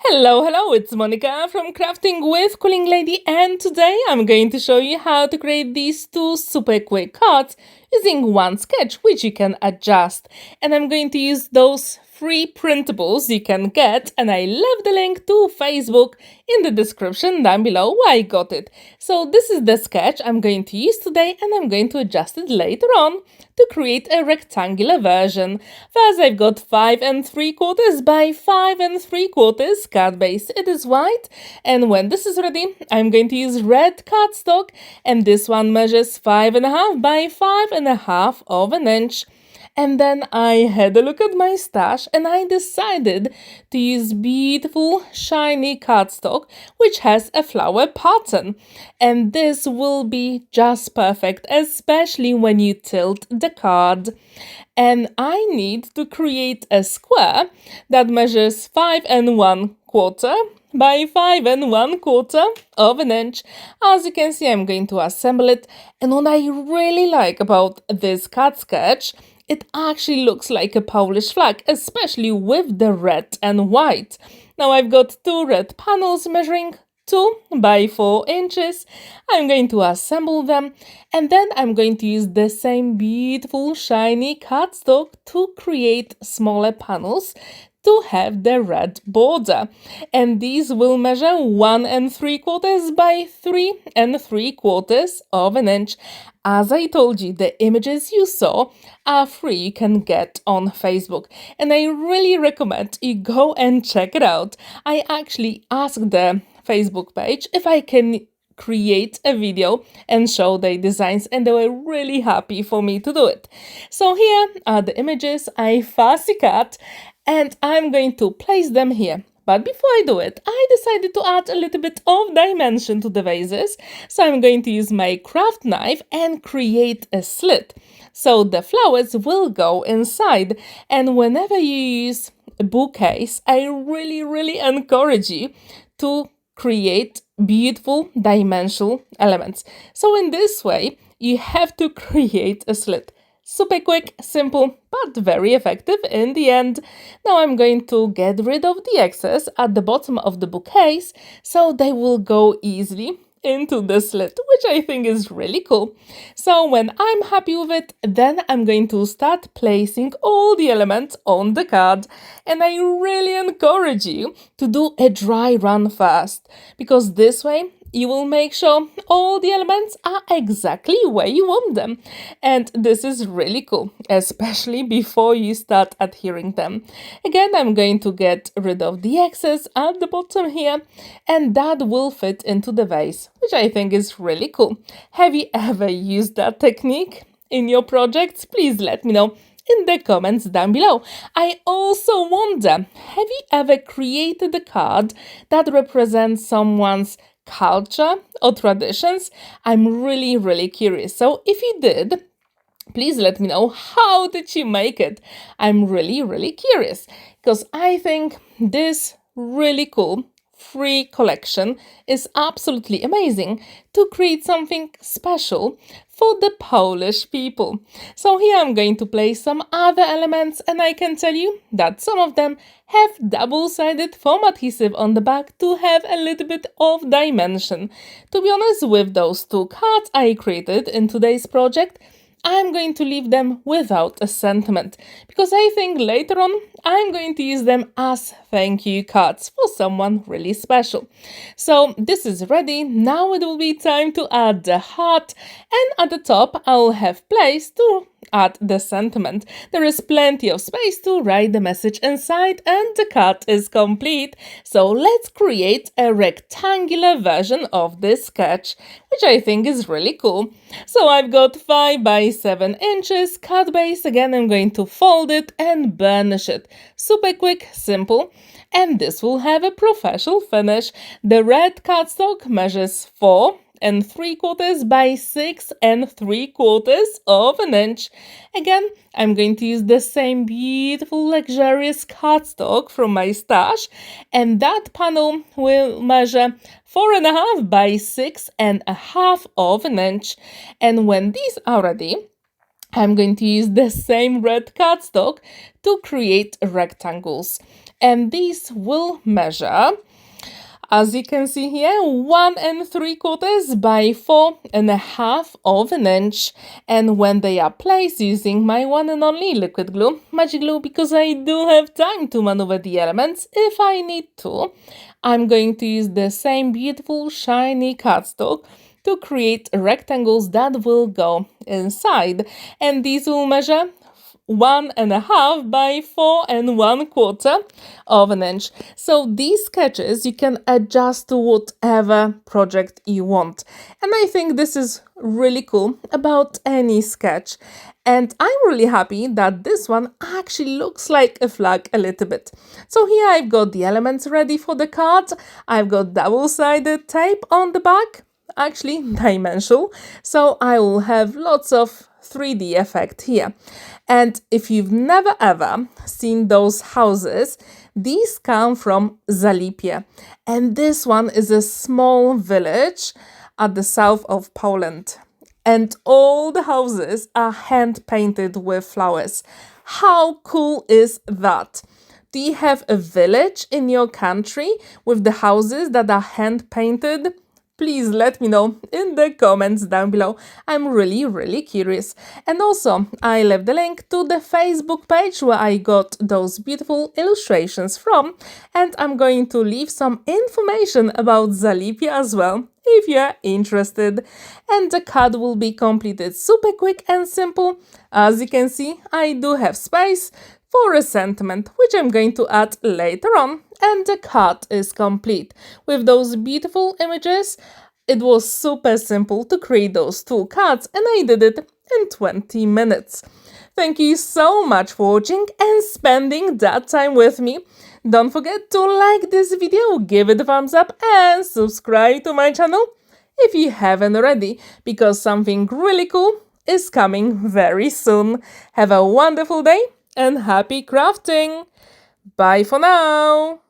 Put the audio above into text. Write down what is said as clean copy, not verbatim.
Hello, it's Monica from Crafting with Quilling Lady, and today I'm going to show you how to create these two super quick cards using one sketch which you can adjust. And I'm going to use those free printables you can get, and I left the link to Facebook in the description down below where I got it. So this is the sketch I'm going to use today, and I'm going to adjust it later on to create a rectangular version. First, I've got 5 3/4 by 5 3/4 card base. It is white, and when this is ready, I'm going to use red cardstock, and this one measures 5.5 by 5.5 of an inch. And then I had a look at my stash and I decided to use beautiful shiny cardstock which has a flower pattern. And this will be just perfect, especially when you tilt the card. And I need to create a square that measures 5 1/4 by 5 1/4 of an inch. As you can see, I'm going to assemble it. And what I really like about this card sketch, it actually looks like a Polish flag, especially with the red and white. Now I've got two red panels measuring 2 by 4 inches. I'm going to assemble them, and then I'm going to use the same beautiful shiny cardstock to create smaller panels to have the red border. And these will measure 1 3/4 by 3 3/4 of an inch. As I told you, the images you saw are free, you can get on Facebook, and I really recommend you go and check it out. I actually asked the Facebook page if I can create a video and show their designs, and they were really happy for me to do it. So here are the images I fussy cut, and I'm going to place them here. But before I do it, I decided to add a little bit of dimension to the vases. So I'm going to use my craft knife and create a slit. So the flowers will go inside. And whenever you use a bouquets, I really encourage you to create beautiful dimensional elements. So in this way, you have to create a slit. Super quick, simple, but very effective in the end. Now I'm going to get rid of the excess at the bottom of the bouquets so they will go easily into the slit, which I think is really cool. So when I'm happy with it, then I'm going to start placing all the elements on the card. And I really encourage you to do a dry run first, because this way you will make sure all the elements are exactly where you want them. And this is really cool, especially before you start adhering them. Again, I'm going to get rid of the excess at the bottom here, and that will fit into the vase, which I think is really cool. Have you ever used that technique in your projects? Please let me know in the comments down below. I also wonder, have you ever created a card that represents someone's culture or traditions? I'm really curious. So if you did, please let me know, how did you make it? I'm really curious, because I think this really cool free collection is absolutely amazing to create something special for the Polish people. So here I'm going to place some other elements, and I can tell you that some of them have double-sided foam adhesive on the back to have a little bit of dimension. To be honest, with those two cards I created in today's project, I'm going to leave them without a sentiment, because I think later on I'm going to use them as thank you cards for someone really special. So this is ready. Now it will be time to add the heart, and at the top I'll have place to add the sentiment. There is plenty of space to write the message inside, and the card is complete. So let's create a rectangular version of this sketch, which I think is really cool. So I've got 5 by 7 inches card base. Again, I'm going to fold it and burnish it. Super quick, simple. And this will have a professional finish. The red cardstock measures 4 3/4 by 6 3/4 of an inch. Again, I'm going to use the same beautiful luxurious cardstock from my stash, and that panel will measure 4.5 by 6.5 of an inch. And when these are ready, I'm going to use the same red cardstock to create rectangles. And these will measure, as you can see here, 1 3/4 by 4.5 of an inch. And when they are placed using my one and only liquid glue, magic glue, because I do have time to maneuver the elements if I need to, I'm going to use the same beautiful shiny cardstock to create rectangles that will go inside. And these will measure 1.5 by 4 1/4 of an inch. So these sketches you can adjust to whatever project you want. And I think this is really cool about any sketch. And I'm really happy that this one actually looks like a flag a little bit. So here I've got the elements ready for the card. I've got double-sided tape on the back, actually dimensional. So I will have lots of 3D effect here. And if you've never ever seen those houses, these come from ZALIPIE. And this one is a small village at the south of Poland. And all the houses are hand painted with flowers. How cool is that? Do you have a village in your country with the houses that are hand painted? Please let me know in the comments down below. I'm really curious. And also, I left the link to the Facebook page where I got those beautiful illustrations from. And I'm going to leave some information about ZALIPIE as well, if you're interested. And the card will be completed super quick and simple. As you can see, I do have space for a sentiment, which I'm going to add later on. And the card is complete with those beautiful images. It was super simple to create those 2 cards, and I did it in 20 minutes. Thank you so much for watching and spending that time with me. Don't forget to like this video, give it a thumbs up, and subscribe to my channel if you haven't already, because something really cool is coming very soon. Have a wonderful day and happy crafting! Bye for now!